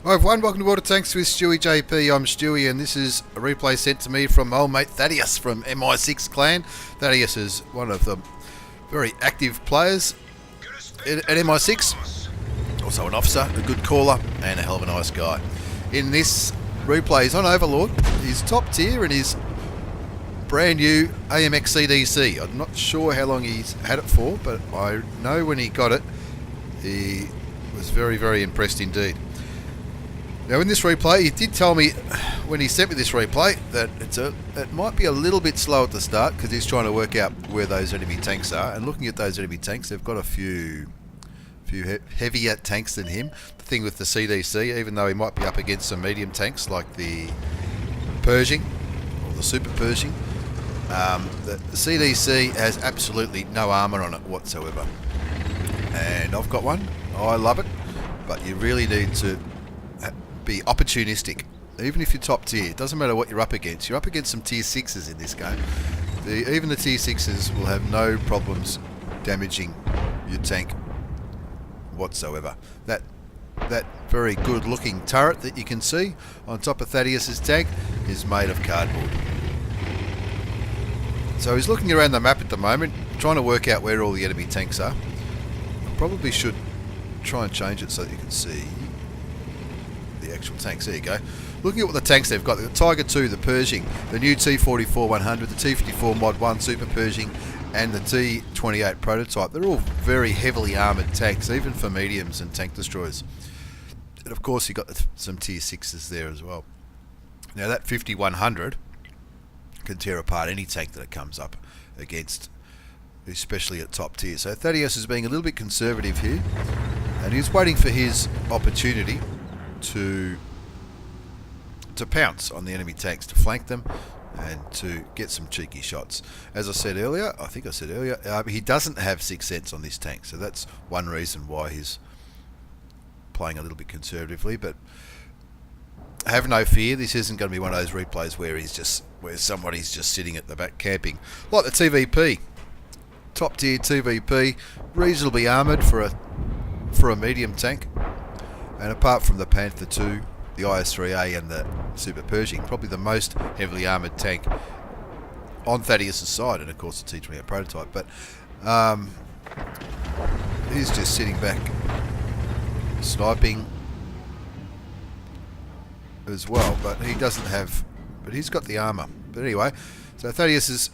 Hi everyone, welcome to Water Tanks with StewiejP. I'm Stewie and this is a replay sent to me from my old mate Thadeous from MI6 clan. Thadeous is one of the very active players at MI6. Also an officer, a good caller and a hell of a nice guy. In this replay he's on Overlord. He's top tier and he's brand new AMX CDC. I'm not sure how long he's had it for, but I know when he got it he was very, very impressed indeed. Now in this replay, he did tell me when he sent me this replay that it might be a little bit slow at the start because he's trying to work out where those enemy tanks are. And looking at those enemy tanks, they've got a few heavier tanks than him. The thing with the CDC, even though he might be up against some medium tanks like the Pershing or the Super Pershing, the CDC has absolutely no armour on it whatsoever. And I've got one. I love it, but you really need to be opportunistic. Even if you're top tier, it doesn't matter what you're up against. You're up against some tier 6s in this game. Even the tier 6s will have no problems damaging your tank whatsoever. That very good looking turret that you can see on top of Thadeous's tank is made of cardboard. So he's looking around the map at the moment, trying to work out where all the enemy tanks are. I probably should try and change it so that you can see the actual tanks. There you go. Looking at what the tanks they've got, the Tiger 2, the Pershing, the new T44-100, the T54 Mod 1 Super Pershing, and the T28 prototype. They're all very heavily armoured tanks, even for mediums and tank destroyers. And of course you've got some tier 6s there as well. Now that 5100 can tear apart any tank that it comes up against, especially at top tier. So Thadeous is being a little bit conservative here, and he's waiting for his opportunity to pounce on the enemy tanks, to flank them and to get some cheeky shots. As I said earlier, he doesn't have 6th sense on this tank, so that's one reason why he's playing a little bit conservatively. But have no fear, this isn't going to be one of those replays where somebody's just sitting at the back camping. Like the TVP, top tier TVP, reasonably armoured for a medium tank. And apart from the Panther 2, the IS-3A and the Super Pershing, probably the most heavily armoured tank on Thadeous' side, and of course the T28 prototype. But he's just sitting back sniping as well, but he doesn't have, but he's got the armour. But anyway, so Thadeous has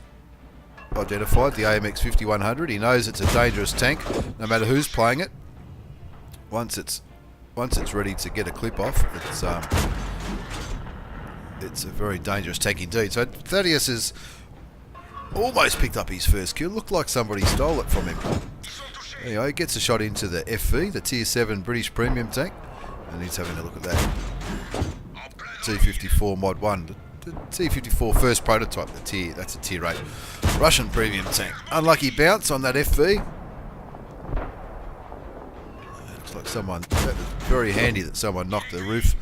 identified the AMX 5100. He knows it's a dangerous tank no matter who's playing it. Once it's ready to get a clip off, it's a very dangerous tank indeed. So Thadeous has almost picked up his first kill. Looked like somebody stole it from him. Anyway, he gets a shot into the FV, the tier 7 British premium tank, and he's having a look at that. T54 Mod 1, the T54 first prototype, that's a tier 8 Russian premium tank. Unlucky bounce on that FV. Like someone, that was very handy that someone knocked the roof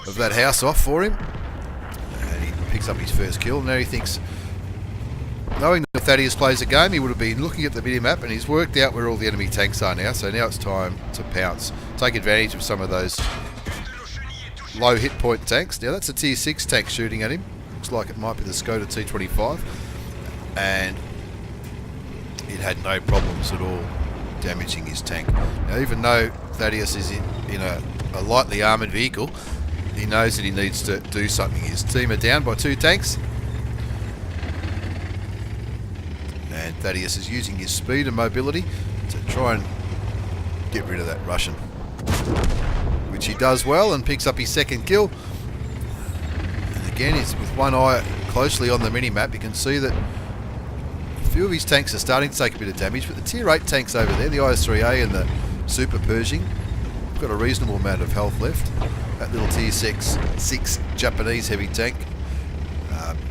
of that house off for him, and he picks up his first kill. Now he thinks, knowing that Thadeous plays a game, he would have been looking at the mini-map and he's worked out where all the enemy tanks are now. So now it's time to pounce, take advantage of some of those low hit point tanks. Now that's a tier 6 tank shooting at him. Looks like it might be the Skoda T25, and it had no problems at all damaging his tank. Now even though Thadeous is in a lightly armoured vehicle, he knows that he needs to do something. His team are down by 2 tanks, and Thadeous is using his speed and mobility to try and get rid of that Russian, which he does well and picks up his second kill. And again, he's with one eye closely on the mini-map. You can see that a few of his tanks are starting to take a bit of damage, but the tier 8 tanks over there, the IS-3A and the Super Pershing, have got a reasonable amount of health left. That little tier 6 Japanese heavy tank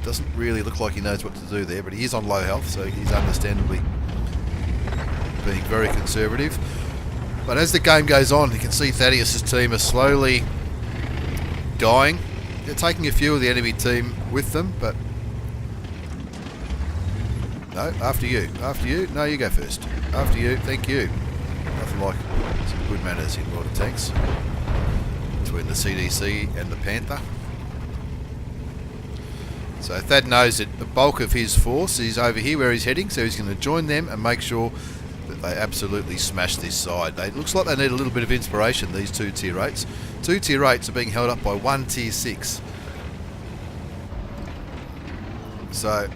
doesn't really look like he knows what to do there, but he is on low health, so he's understandably being very conservative. But as the game goes on, you can see Thadeous' team are slowly dying. They're taking a few of the enemy team with them, but no, after you. No, you go first. After you, thank you. Nothing like some good manners in water tanks. between the CDC and the Panther. So Thad knows that the bulk of his force is over here where he's heading, so he's going to join them and make sure that they absolutely smash this side. It looks like they need a little bit of inspiration, these two tier 8s. Two tier 8s are being held up by one tier 6. So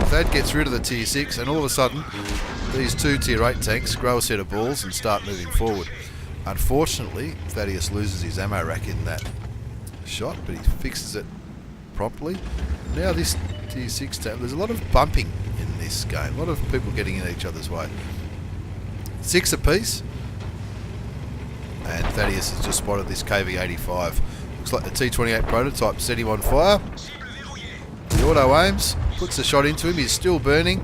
Thad gets rid of the tier 6 and all of a sudden these two tier 8 tanks grow a set of balls and start moving forward. Unfortunately, Thadeous loses his ammo rack in that shot, but he fixes it promptly. Now this tier 6 tank, there's a lot of bumping in this game, a lot of people getting in each other's way. 6 apiece, and Thadeous has just spotted this KV-85. Looks like the T-28 prototype set him on fire. The auto aims, puts the shot into him, he's still burning.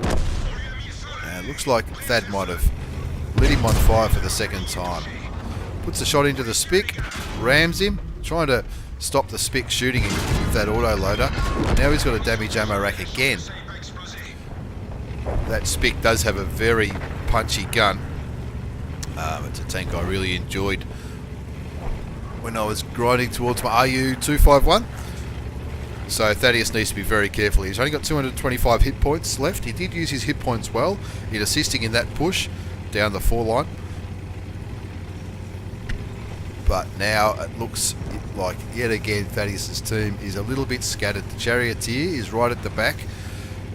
And it looks like Thad might have lit him on fire for the second time. Puts the shot into the spick, rams him, trying to stop the spick shooting him with that auto loader. Now he's got a damage ammo rack again. That spick does have a very punchy gun. It's a tank I really enjoyed when I was grinding towards my RU-251. So Thadeous needs to be very careful. He's only got 225 hit points left. He did use his hit points well in assisting in that push down the 4 line. But now it looks like yet again Thadeous' team is a little bit scattered. The Charioteer is right at the back,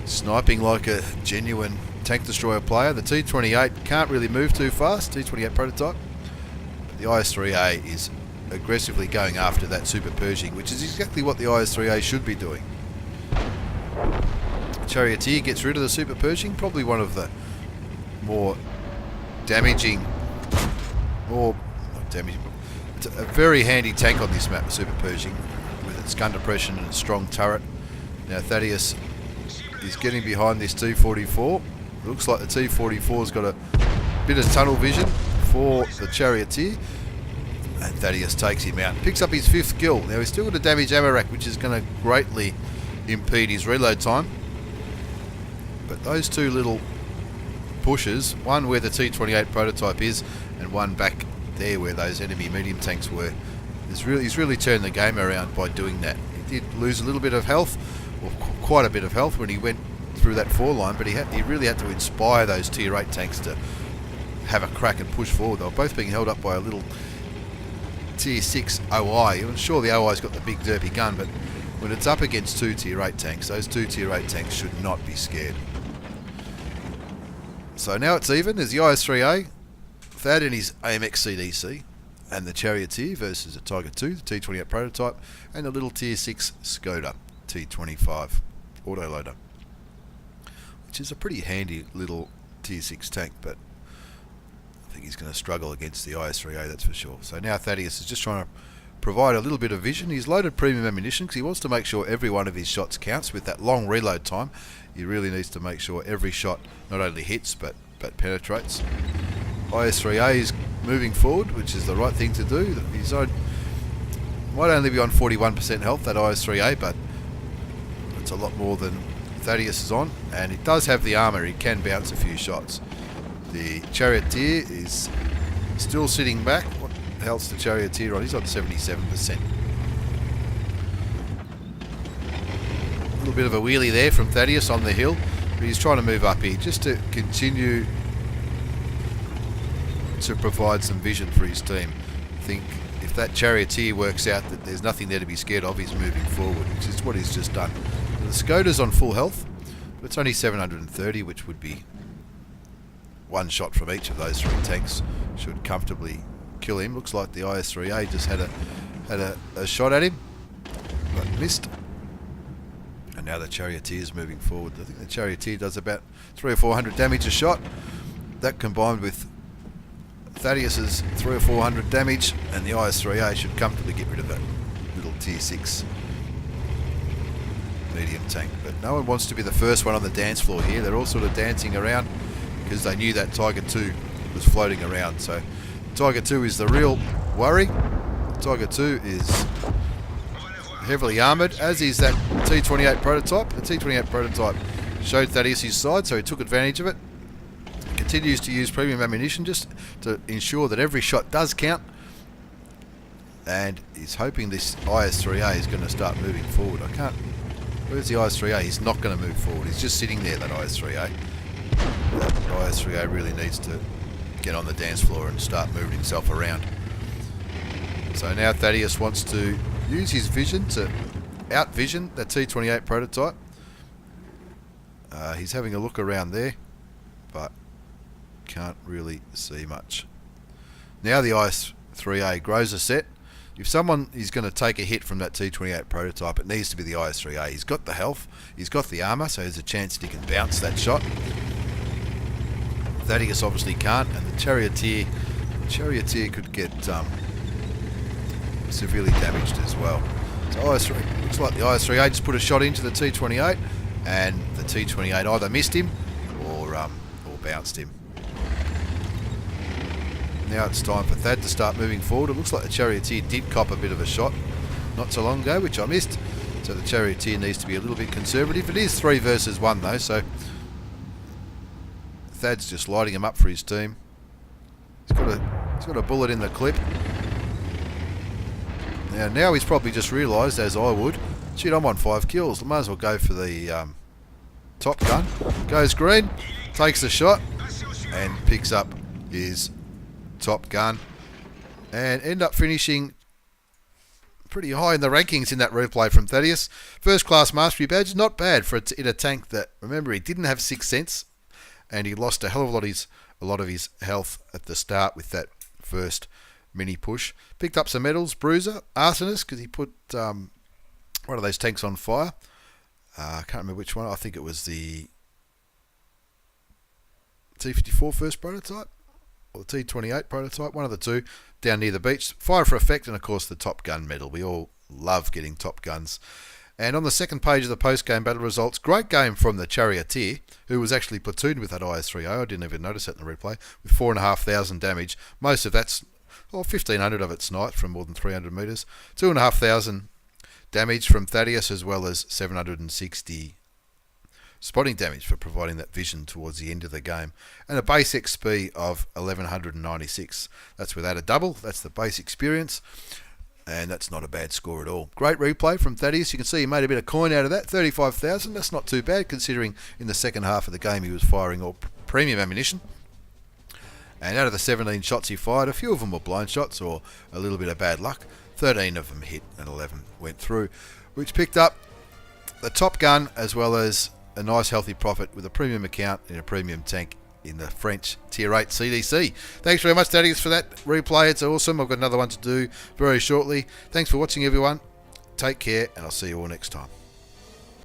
sniping like a genuine tank destroyer player. The T-28 can't really move too fast, T-28 prototype. The IS-3A is aggressively going after that Super Pershing, which is exactly what the IS-3A should be doing. Charioteer gets rid of the Super Pershing, probably one of the more damaging, or not damaging, it's a very handy tank on this map, Super Pershing, with its gun depression and its strong turret. Now Thadeous is getting behind this T-44. Looks like the T-44's got a bit of tunnel vision for the Charioteer. And Thadeous takes him out. Picks up his 5th kill. Now he's still got a damage ammo rack, which is going to greatly impede his reload time. But those two little pushes, one where the T-28 prototype is, and one back there where those enemy medium tanks were, he's really turned the game around by doing that. He did lose a little bit of health, or quite a bit of health when he went through that 4 line, but he really had to inspire those tier 8 tanks to have a crack and push forward. They were both being held up by a little tier 6 OI. I'm sure the OI's got the big derpy gun, but when it's up against 2 tier 8 tanks, those 2 tier 8 tanks should not be scared. So now it's even. There's the IS-3A, Thad in his AMX CDC, and the Charioteer versus a Tiger 2, the T-28 prototype, and a little tier 6 Skoda T-25 autoloader, which is a pretty handy little tier 6 tank, but I think he's going to struggle against the IS-3A, that's for sure. So now Thadeous is just trying to provide a little bit of vision. He's loaded premium ammunition because he wants to make sure every one of his shots counts. With that long reload time, he really needs to make sure every shot not only hits but penetrates. IS-3A is moving forward, which is the right thing to do. His own might only be on 41% health, that IS-3A, but it's a lot more than Thadeous is on, and it does have the armour. He can bounce a few shots. The Charioteer is still sitting back. What the hell's the Charioteer on? He's on 77%. A little bit of a wheelie there from Thadeous on the hill, but he's trying to move up here just to continue to provide some vision for his team. I think if that Charioteer works out that there's nothing there to be scared of, he's moving forward, which is what he's just done. The Skoda's on full health, but it's only 730, which would be one shot from each of those 3 tanks should comfortably kill him. Looks like the IS-3A just had a shot at him, but missed. And now the Charioteer's moving forward. I think the Charioteer does about 300 or 400 damage a shot. That combined with Thadeous's 300 or 400 damage, and the IS-3A should comfortably get rid of that little tier 6 medium tank. But no one wants to be the first one on the dance floor here. They're all sort of dancing around because they knew that Tiger 2 was floating around. So Tiger 2 is the real worry. Tiger 2 is heavily armoured, as is that T-28 prototype. The T-28 prototype showed Thadeous his side, so he took advantage of it. Continues to use premium ammunition just to ensure that every shot does count. and he's hoping this IS-3A is going to start moving forward. I can't... Where's the IS-3A? He's not going to move forward. He's just sitting there, that IS-3A. That IS-3A really needs to get on the dance floor and start moving himself around. So now Thadeous wants to use his vision to out-vision that T28 prototype. He's having a look around there, but can't really see much. Now the IS-3A grows a set. If someone is going to take a hit from that T28 prototype, it needs to be the IS-3A. He's got the health, he's got the armour, so there's a chance that he can bounce that shot. Thadeous obviously can't, and the Charioteer could get severely damaged as well. So looks like the IS-3A just put a shot into the T28, and the T28 either missed him or bounced him. Now it's time for Thad to start moving forward. It looks like the Charioteer did cop a bit of a shot not so long ago, which I missed. So the Charioteer needs to be a little bit conservative. It is 3 versus 1 though, so Thad's just lighting him up for his team. He's got a bullet in the clip. Now he's probably just realised, as I would, shit, I'm on 5 kills. I might as well go for the top gun. Goes green, takes the shot, and picks up his top gun, and end up finishing pretty high in the rankings in that replay from Thadeous. First class mastery badge, not bad for in a tank that, remember, he didn't have 6 cents, and he lost a hell of a lot of his health at the start with that first mini push. Picked up some medals, Bruiser, Arsonist, because he put one of those tanks on fire. I can't remember which one. I think it was the T54 first prototype, or the T28 prototype, one of the two, down near the beach. Fire for effect, and of course the Top Gun medal. We all love getting Top Guns. And on the second page of the post-game battle results, great game from the Charioteer, who was actually platooned with that IS-3A. I didn't even notice that in the replay, with 4,500 damage. Most of that's, 1,500 of it's night from more than 300 metres. 2,500 damage from Thadeous, as well as 760 spotting damage for providing that vision towards the end of the game, and a base XP of 1196. That's without a double. That's the base experience, and that's not a bad score at all. Great replay from Thadeous. You can see he made a bit of coin out of that, 35,000. That's not too bad, considering in the second half of the game he was firing all premium ammunition. And out of the 17 shots he fired, a few of them were blind shots or a little bit of bad luck. 13 of them hit and 11 went through, which picked up the Top Gun, as well as a nice healthy profit with a premium account in a premium tank in the French Tier 8 CDC. Thanks very much, Thadeous, for that replay. It's awesome. I've got another one to do very shortly. Thanks for watching, everyone. Take care, and I'll see you all next time.